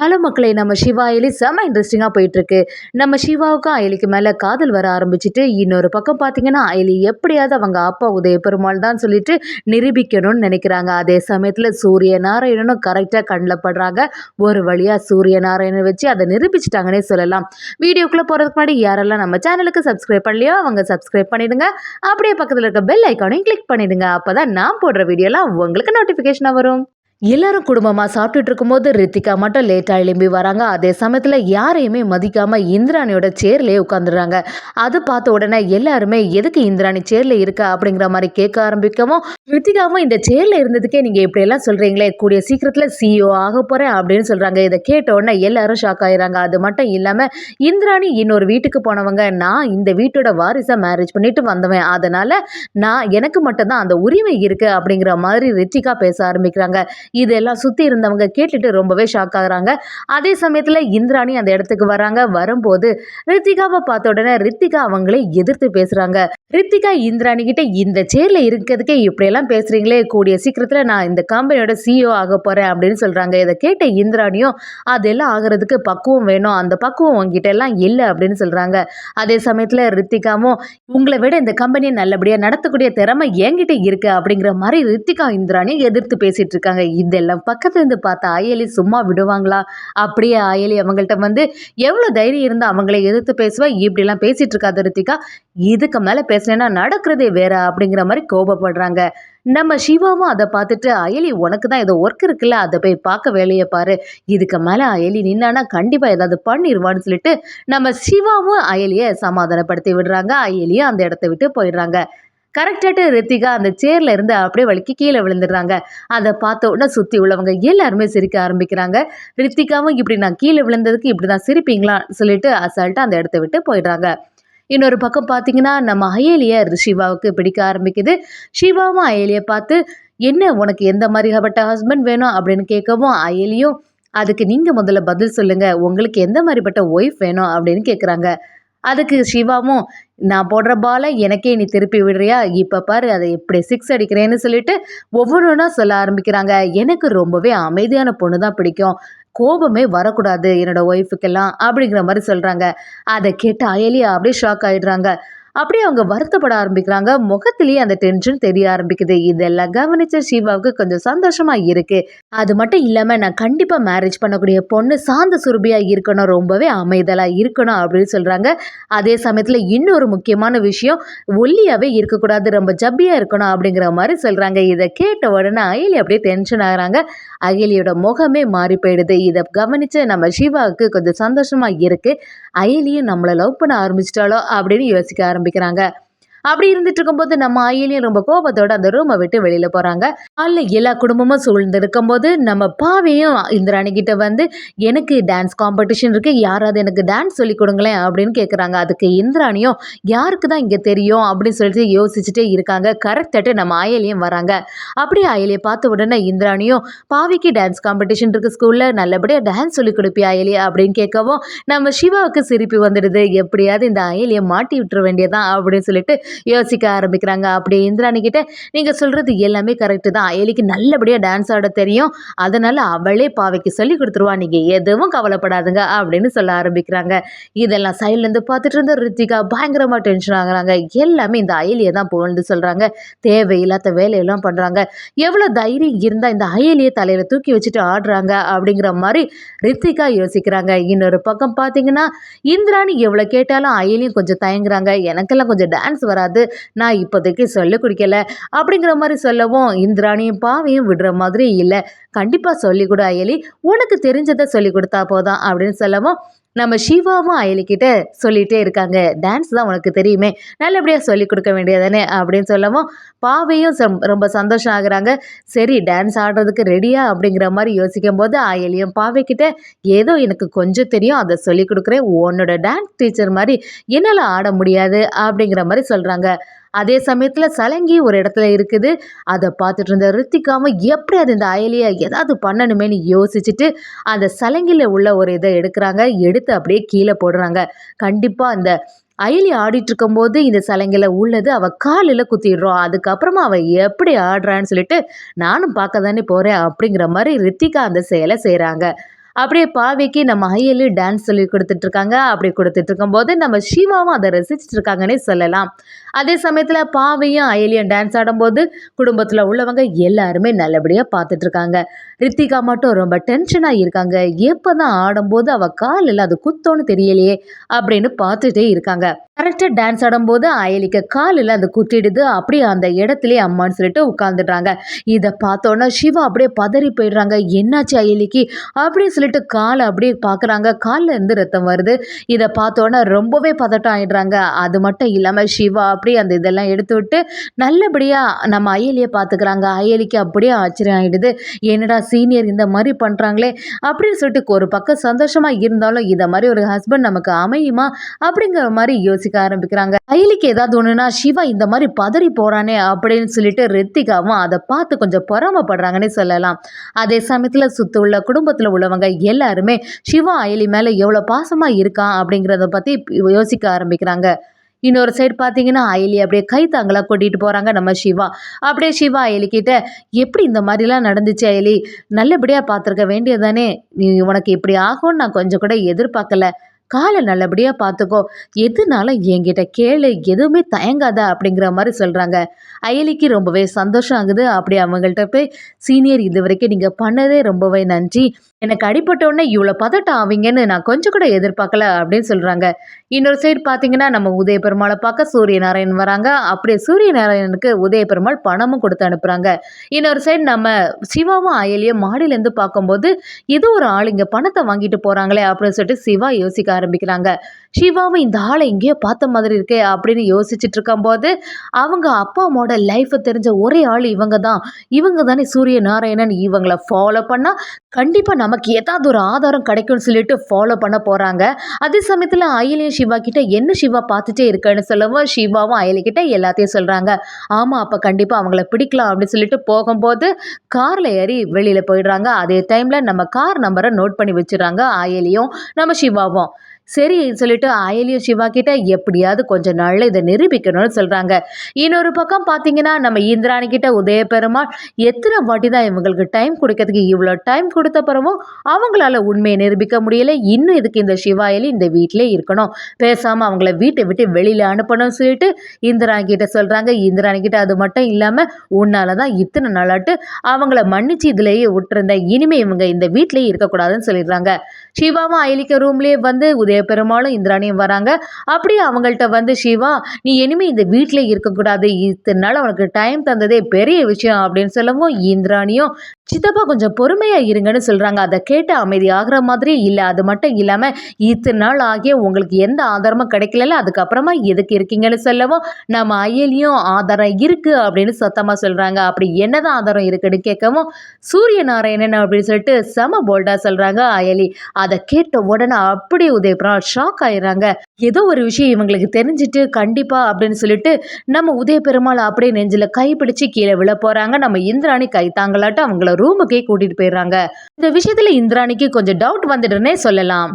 Hello மக்களே, நம்ம சிவா அயலி செம்ம இன்ட்ரெஸ்டிங்காக போயிட்டுருக்கு. நம்ம சிவாவுக்கும் அயலிக்கு மேலே காதல் வர ஆரம்பிச்சுட்டு, இன்னொரு பக்கம் பார்த்தீங்கன்னா அயலி எப்படியாவது அவங்க அப்பா உதய பெருமாள் தான் சொல்லிட்டு நிரூபிக்கணும்னு நினைக்கிறாங்க. அதே சமயத்தில் சூரிய நாராயணனும் கரெக்டாக கண்ணில் படுறாங்க. ஒரு வழியாக சூரிய நாராயணனை வச்சு அதை நிரூபிச்சிட்டாங்கன்னே சொல்லலாம். வீடியோக்குள்ளே போகிறதுக்கு முன்னாடி யாரெல்லாம் நம்ம சேனலுக்கு சப்ஸ்கிரைப் பண்ணலையோ அவங்க சப்ஸ்கிரைப் பண்ணிடுங்க. அப்படியே பக்கத்தில் இருக்க பெல் ஐக்கானையும் கிளிக் பண்ணிடுங்க. அப்போ தான் நான் போடுற வீடியோலாம் உங்களுக்கு நோட்டிஃபிகேஷனாக வரும். எல்லாரும் குடும்பமாக சாப்பிட்டுட்டு இருக்கும்போது ரித்திகா மட்டும் லேட்டாக எழும்பி வராங்க. அதே சமயத்தில் யாரையுமே மதிக்காமல் இந்திராணியோட சேர்லேயே உட்காந்துடுறாங்க. அதை பார்த்த உடனே எல்லாருமே எதுக்கு இந்திராணி சேர்ல இருக்கா அப்படிங்கிற மாதிரி கேட்க ஆரம்பிக்கவும், ரித்திகாவும் இந்த சேர்ல இருந்ததுக்கே நீங்கள் இப்படியெல்லாம் சொல்கிறீங்களே, கூடிய சீக்கிரத்தில் சிஇஓ ஆக போகிறேன் அப்படின்னு சொல்கிறாங்க. இதை கேட்ட உடனே எல்லாரும் ஷாக் ஆயிடுறாங்க. அது மட்டும் இல்லாமல் இந்திராணி இன்னொரு வீட்டுக்கு போனவங்க, நான் இந்த வீட்டோட வாரிசாக மேரேஜ் பண்ணிட்டு வந்தவன், அதனால் எனக்கு மட்டும்தான் அந்த உரிமை இருக்குது அப்படிங்கிற மாதிரி ரித்திகா பேச ஆரம்பிக்கிறாங்க. இதெல்லாம் சுற்றி இருந்தவங்க கேட்டுட்டு ரொம்பவே ஷாக் ஆகுறாங்க. அதே சமயத்தில் இந்திராணி அந்த இடத்துக்கு வராங்க. வரும்போது ரித்திகாவை பார்த்த உடனே ரித்திகா அவங்களே எதிர்த்து பேசுகிறாங்க. ரித்திகா இந்திராணி கிட்ட இந்த சேர்ல இருக்கிறதுக்கே இப்படியெல்லாம் பேசுகிறீங்களே, கூடிய சீக்கிரத்தில் நான் இந்த கம்பெனியோட சிஇஓ ஆக போகிறேன் அப்படின்னு சொல்கிறாங்க. இதை கேட்ட இந்திராணியும் அதெல்லாம் ஆகிறதுக்கு பக்குவம் வேணும், அந்த பக்குவம் உங்ககிட்ட எல்லாம் இல்லை அப்படின்னு சொல்கிறாங்க. அதே சமயத்தில் ரித்திகாவும் உங்களை விட இந்த கம்பெனியை நல்லபடியாக நடத்தக்கூடிய திறமை என்கிட்ட இருக்குது அப்படிங்கிற மாதிரி ரித்திகா இந்திராணியை எதிர்த்து பேசிகிட்டு இருக்காங்க. இதெல்லாம் பக்கத்துல இருந்து பார்த்த அயலி சும்மா விடுவாங்களா? அப்படியே அயலி அவங்கள்ட்ட வந்து எவ்வளோ தைரியம் இருந்தால் அவங்களை எதிர்த்து பேசுவா, இப்படிலாம் பேசிட்டு இருக்காது ரித்திகா, இதுக்கு மேலே பேசினேன்னா நடக்கிறதே வேற அப்படிங்கிற மாதிரி கோபப்படுறாங்க. நம்ம சிவாவும் அதை பார்த்துட்டு அயலி உனக்கு தான் ஏதோ ஒர்க் இருக்குல்ல, அதை போய் பார்க்க வேலையை பாரு, இதுக்கு மேலே அயலி நின்னானா கண்டிப்பாக ஏதாவது பண்ணிடுவான்னு சொல்லிட்டு நம்ம சிவாவும் அயலியை சமாதானப்படுத்தி விடுறாங்க. அயலியும் அந்த இடத்த விட்டு போயிடுறாங்க. கரெக்டாட்டு ரித்திகா அந்த சேர்ல இருந்து அப்படியே வலிக்கு கீழே விழுந்துடுறாங்க. அதை பார்த்த உடனே சுற்றி உள்ளவங்க எல்லாருமே சிரிக்க ஆரம்பிக்கிறாங்க. ரித்திகாவும் இப்படி நான் கீழே விழுந்ததுக்கு இப்படி தான் சிரிப்பீங்களா சொல்லிட்டு அசால்ட்டாக அந்த இடத்த விட்டு போயிடுறாங்க. இன்னொரு பக்கம் பார்த்தீங்கன்னா நம்ம அயலியை சிவாவுக்கு பிடிக்க ஆரம்பிக்குது. சிவாவும் அயலியை பார்த்து என்ன உனக்கு எந்த மாதிரிப்பட்ட ஹஸ்பண்ட் வேணும் அப்படின்னு கேட்கவும், அயலியும் அதுக்கு நீங்கள் முதல்ல பதில் சொல்லுங்கள், உங்களுக்கு எந்த மாதிரிப்பட்ட ஒய்ஃப் வேணும் அப்படின்னு கேட்குறாங்க. அதுக்கு சிவாவும் நான் போடுற பாலை எனக்கே நீ திருப்பி விடுறியா, இப்போ பாரு அதை எப்படி சிக்ஸ் அடிக்கிறேன்னு சொல்லிட்டு ஒவ்வொன்றா சொல்ல ஆரம்பிக்கிறாங்க. எனக்கு ரொம்பவே அமைதியான பொண்ணு தான் பிடிக்கும், கோபமே வரக்கூடாது என்னோட ஒய்ஃபுக்கெல்லாம் அப்படிங்கிற மாதிரி சொல்கிறாங்க. அதை கேட்டு அயலியா அப்படியே ஷாக் ஆகிடுறாங்க. அப்படியே அவங்க வருத்தப்பட ஆரம்பிக்கிறாங்க. முகத்திலேயே அந்த டென்ஷன் தெரிய ஆரம்பிக்குது. இதெல்லாம் கவனிச்ச சிவாவுக்கு கொஞ்சம் சந்தோஷமா இருக்கு. அது மட்டும் இல்லாம நான் கண்டிப்பா மேரேஜ் பண்ணக்கூடிய பொண்ணு சாந்த சுரபியா இருக்கணும், ரொம்பவே அமைதலா இருக்கணும் அப்படின்னு சொல்றாங்க. அதே சமயத்துல இன்னொரு முக்கியமான விஷயம், ஒல்லியாவே இருக்கக்கூடாது, ரொம்ப ஜப்பியா இருக்கணும் அப்படிங்கிற மாதிரி சொல்றாங்க. இதை கேட்ட உடனே அயலி அப்படியே டென்ஷன் ஆகுறாங்க. அயலியோட முகமே மாறி போயிடுது. இதை கவனிச்சு நம்ம சிவாவுக்கு கொஞ்சம் சந்தோஷமா இருக்கு. அயலியும் நம்மளை லவ் பண்ண ஆரம்பிச்சிட்டாலோ அப்படின்னு யோசிக்க ஆரம்பிக்கிறாங்க. அப்படி இருந்துட்டு இருக்கும்போது நம்ம அயலியும் ரொம்ப கோபத்தோட அந்த ரூமை விட்டு வெளியில போறாங்க. அல்ல எல்லா குடும்பமும் சூழ்ந்து இருக்கும்போது நம்ம பாவையும் இந்திராணி கிட்ட வந்து எனக்கு டான்ஸ் காம்படிஷன் இருக்கு, யாராவது எனக்கு டான்ஸ் சொல்லி கொடுங்களேன் அப்படின்னு கேட்குறாங்க. அதுக்கு இந்திராணியும் யாருக்கு தான் இங்கே தெரியும் அப்படின்னு சொல்லிட்டு யோசிச்சுட்டே இருக்காங்க. கரெக்டாட்டு நம்ம அயலியும் வராங்க. அப்படியே அயலியை பார்த்த உடனே இந்திராணியும் பாவிக்கு டான்ஸ் காம்படிஷன் இருக்கு ஸ்கூல்ல, நல்லபடியாக டான்ஸ் சொல்லி கொடுப்பியா அயலி அப்படின்னு கேட்கவும் நம்ம சிவாவுக்கு சிரிப்பு வந்துடுது. எப்படியாவது இந்த அயலியை மாட்டி விட்டுற வேண்டியதான் அப்படின்னு சொல்லிட்டு யோசிக்க ஆரம்பிக்கிறாங்க. அப்படியே இந்திராணி கிட்ட நீங்க சொல்றது எல்லாமே கரெக்டு தான், அயலிக்கு நல்லபடியாக டான்ஸ் ஆட தெரியும், அதனால அவளே பாவைக்கு சொல்லி கொடுத்துருவா, நீங்க எதுவும் கவலைப்படாதுங்க அப்படின்னு சொல்ல ஆரம்பிக்கிறாங்க. இதெல்லாம் சைட்லேருந்து பார்த்துட்டு இருந்த ரித்திகா பயங்கரமாக டென்ஷன் ஆகுறாங்க. எல்லாமே இந்த அயலியை தான் புகழ்ந்து சொல்றாங்க. தேவையில்லாத வேலையெல்லாம் பண்றாங்க, எவ்வளோ தைரியம் இருந்தால் இந்த அயலியை தலையில தூக்கி வச்சுட்டு ஆடுறாங்க அப்படிங்கிற மாதிரி ரித்திகா யோசிக்கிறாங்க. இன்னொரு பக்கம் பார்த்தீங்கன்னா இந்திராணி எவ்வளோ கேட்டாலும் அயலியும் கொஞ்சம் தயங்குறாங்க. எனக்கெல்லாம் கொஞ்சம் டான்ஸ் வராது, நான் இப்போதைக்கு சொல்லி கொடுக்கல அப்படிங்கிற மாதிரி சொல்லவும் இந்திராணியும் பாவையும் விடுற மாதிரி இல்லை, கண்டிப்பா சொல்லி கொடு அயலி, உனக்கு தெரிஞ்சதை சொல்லி கொடுத்தா போதும் அப்படின்னு சொல்லவும் நம்ம சிவாவும் அயலிக்கிட்ட சொல்லிகிட்டே இருக்காங்க. டான்ஸ் தான் உனக்கு தெரியுமே, நல்லபடியாக சொல்லி கொடுக்க வேண்டியதானே அப்படின்னு சொல்லவும் பாவையும் ரொம்ப சந்தோஷம் ஆகுறாங்க. சரி டான்ஸ் ஆடுறதுக்கு ரெடியா அப்படிங்கிற மாதிரி யோசிக்கும் போது அயலியும் பாவைக்கிட்ட ஏதோ எனக்கு கொஞ்சம் தெரியும், அதை சொல்லி கொடுக்குறேன், உன்னோட டான்ஸ் டீச்சர் மாதிரி என்னால் ஆட முடியாது அப்படிங்கிற மாதிரி சொல்கிறாங்க. அதே சமயத்தில் சலங்கி ஒரு இடத்துல இருக்குது. அதை பார்த்துட்டு இருந்த ரித்திகாவும் எப்படி அது இந்த அயலியை ஏதாவது பண்ணணுமேனு யோசிச்சுட்டு அந்த சலங்கியில் உள்ள ஒரு இதை எடுக்கிறாங்க. எடுத்து அப்படியே கீழே போடுறாங்க. கண்டிப்பாக அந்த அயலி ஆடிட்டு இருக்கும்போது இந்த சலங்கையில் உள்ளது அவள் காலில் குத்திடுறோம், அதுக்கப்புறமா அவள் எப்படி ஆடுறான்னு சொல்லிட்டு நானும் பார்க்க தானே போகிறேன் அப்படிங்கிற மாதிரி ரித்திகா அந்த செயலை செய்கிறாங்க. அப்படியே பாவைக்கு நம்ம அயலி டான்ஸ் சொல்லி கொடுத்துட்டு இருக்காங்க. அப்படி கொடுத்துட்டு இருக்கும்போது நம்ம சிவாவும் அதை ரசிச்சுட்டு இருக்காங்கன்னே சொல்லலாம். அதே சமயத்துல பாவையும் அயலியும் டான்ஸ் ஆடும்போது குடும்பத்துல உள்ளவங்க எல்லாருமே நல்லபடியா பார்த்துட்டு இருக்காங்க. ரித்திகா மட்டும் ரொம்ப டென்ஷனா இருக்காங்க. எப்பதான் ஆடும்போது அவ காலில் அது குத்தோன்னு தெரியலையே அப்படின்னு பார்த்துட்டே இருக்காங்க. கரெக்டா டான்ஸ் ஆடும்போது அயலிக்கு காலில் அது குத்திடுது. அப்படியே அந்த இடத்துலயே அம்மான்னு சொல்லிட்டு உட்கார்ந்துடுறாங்க. இதை பார்த்தோன்னா சிவா அப்படியே பதறி போயிடுறாங்க. என்னாச்சு அயலிக்கு அப்படின்னு சொல்லிட்டு காலை அப்படியே பார்க்குறாங்க. காலில் இருந்து ரத்தம் வருது. இதை பார்த்தோன்னா ரொம்பவே பதட்டம் ஆயிடுறாங்க. அது மட்டும் இல்லாமல் சிவா அப்படியே அந்த இதெல்லாம் எடுத்து விட்டு நல்லபடியாக நம்ம அயலியை பார்த்துக்கிறாங்க. அயலிக்கு அப்படியே ஆச்சரியம் ஆயிடுது. என்னடா சீனியர் இந்த மாதிரி பண்ணுறாங்களே அப்படின்னு சொல்லிட்டு ஒரு பக்கம் சந்தோஷமாக இருந்தாலும் இதை மாதிரி ஒரு ஹஸ்பண்ட் நமக்கு அமையுமா அப்படிங்கிற மாதிரி யோசிக்க ஆரம்பிக்கிறாங்க. அயலிக்கு ஏதாவது ஒன்றுனா சிவா இந்த மாதிரி பதறி போகிறானே அப்படின்னு சொல்லிட்டு ரித்திகாவும் அதை பார்த்து கொஞ்சம் பொறாமப்படுறாங்கன்னே சொல்லலாம். அதே சமயத்தில் சுற்றி உள்ள குடும்பத்தில் உள்ளவங்க எல்லாருமே சிவா அயலி மேலே எவ்வளோ பாசமாக இருக்கான் அப்படிங்கிறத பற்றி யோசிக்க ஆரம்பிக்கிறாங்க. இன்னொரு சைடு பார்த்தீங்கன்னா அயலி அப்படியே கை தாங்களா கூட்டிகிட்டு போகிறாங்க நம்ம சிவா. அப்படியே சிவா அயலிக்கிட்ட எப்படி இந்த மாதிரிலாம் நடந்துச்சு அயலி, நல்லபடியாக பார்த்துருக்க வேண்டியதானே, நீ உனக்கு இப்படி ஆகும்னு நான் கொஞ்சம் கூட எதிர்பார்க்கல, காலை நல்லபடியாக பார்த்துக்கோ, எதுனாலும் என்கிட்ட கேளு, எதுவுமே தயங்காத அப்படிங்கிற மாதிரி சொல்கிறாங்க. அயலிக்கு ரொம்பவே சந்தோஷம் ஆகுது. அப்படி அவங்கள்ட்ட போய் சீனியர் இது வரைக்கும் நீங்கள் பண்ணதே ரொம்பவே நன்றி, எனக்கு அடிபட்டோடனே இவ்வளோ பதட்டம் ஆவீங்கன்னு நான் கொஞ்சம் கூட எதிர்பார்க்கல அப்படின்னு சொல்கிறாங்க. இன்னொரு சைடு பார்த்தீங்கன்னா நம்ம உதய பெருமாளை பார்க்க சூரியநாராயணன் வராங்க. அப்படியே சூரியநாராயணனுக்கு உதய பெருமாள் பணமும் கொடுத்து அனுப்புகிறாங்க. இன்னொரு சைடு நம்ம சிவாவும் அயலியும் மாடியிலேருந்து பார்க்கும்போது ஏதோ ஒரு ஆள் இங்கே பணத்தை வாங்கிட்டு போகிறாங்களே அப்படின்னு சொல்லிட்டு சிவா யோசிக்க ஆரம்பிக்கிறாங்க. சிவாவும் இந்த ஆளை எங்கேயோ பார்த்த மாதிரி இருக்கே அப்படின்னு யோசிச்சுட்டு இருக்கும்போது அவங்க அப்பா அம்மாவோட லைஃப்பை தெரிஞ்ச ஒரே ஆள் இவங்க தானே சூரிய நாராயணன், இவங்களை ஃபாலோ பண்ணால் கண்டிப்பாக நமக்கு ஏதாவது ஒரு ஆதாரம் கிடைக்கும்னு சொல்லிட்டு ஃபாலோ பண்ண போகிறாங்க. அதே சமயத்தில் அயலியும் சிவா கிட்ட என்ன சிவா பார்த்துட்டே இருக்கேன்னு சொல்லவும் சிவாவும் அயலிக்கிட்ட எல்லாத்தையும் சொல்கிறாங்க. ஆமாம், அப்போ கண்டிப்பாக அவங்கள பிடிக்கலாம் அப்படின்னு சொல்லிட்டு போகும்போது காரில் ஏறி வெளியில் போயிடுறாங்க. அதே டைமில் நம்ம கார் நம்பரை நோட் பண்ணி வச்சுறாங்க அயலியும் நம்ம சிவாவும். சரி சொல்லிட்டு அயலியும் சிவா கிட்ட எப்படியாவது கொஞ்ச நாள்ல இதை நிரூபிக்கணும்னு சொல்றாங்க. இன்னொரு பக்கம் பார்த்தீங்கன்னா நம்ம இந்திராணி கிட்ட உதய பெருமாள் எத்தனை வாட்டி தான் இவங்களுக்கு டைம் கொடுக்கறதுக்கு, இவ்வளோ டைம் கொடுத்த பிறவும் அவங்களால உண்மையை நிரூபிக்க முடியல. இன்னும் இதுக்கு இந்த சிவாயலி இந்த வீட்டிலே இருக்கணும், பேசாம அவங்கள வீட்டை விட்டு வெளியில அனுப்பணும்னு சொல்லிட்டு இந்திராணி கிட்ட சொல்றாங்க. இந்திராணி கிட்ட அது மட்டும் இல்லாம உன்னாலதான் இத்தனை நாளாட்டு அவங்கள மன்னிச்சு இதுலயே விட்டுருந்தேன், இனிமே இவங்க இந்த வீட்டிலேயே இருக்கக்கூடாதுன்னு சொல்லிடுறாங்க. சிவாவும் அயலிக்க ரூம்லேயே வந்து உதய பெருமாளும் இந்திராணியும் வராங்க. அப்படியே அவங்கள்ட்ட வந்து சிவா நீ இனிமே இந்த வீட்டிலே இருக்கக்கூடாது, இத்தனை நாள் அவனுக்கு டைம் தந்ததே பெரிய விஷயம் அப்படின்னு சொல்லவும் இந்திராணியும் சித்தப்பா கொஞ்சம் பொறுமையா இருங்கன்னு சொல்றாங்க. அதை கேட்டு அமைதி ஆகிற மாதிரி இல்லை. அது மட்டும் இல்லாம இத்தனை நாள் ஆகிய உங்களுக்கு எந்த ஆதாரமும் கிடைக்கல, அதுக்கப்புறமா எதுக்கு இருக்கீங்கன்னு சொல்லவும் நம்ம அயலியும் ஆதாரம் இருக்கு அப்படின்னு சத்தமா சொல்றாங்க. அப்படி என்னதான் ஆதாரம் இருக்குன்னு கேட்கவும் சூரிய நாராயணன் அப்படின்னு சொல்லிட்டு செம போல்டா சொல்றாங்க அயலி. அதை கேட்ட உடனே அப்படியே உதயபிரா ஷாக் ஆயிடுறாங்க. ஏதோ ஒரு விஷயம் இவங்களுக்கு தெரிஞ்சிட்டு கண்டிப்பா அப்படின்னு சொல்லிட்டு நம்ம உதய பெருமாள் அப்படியே நெஞ்சில கை பிடிச்சு கீழே விழ போறாங்க. நம்ம இந்திராணி கை தாங்கலாட்டு அவங்கள ரூமுக்கே கூட்டிட்டு போயிடுறாங்க. இந்த விஷயத்துல இந்திராணிக்கு கொஞ்சம் டவுட் வந்துடுன்னே சொல்லலாம்.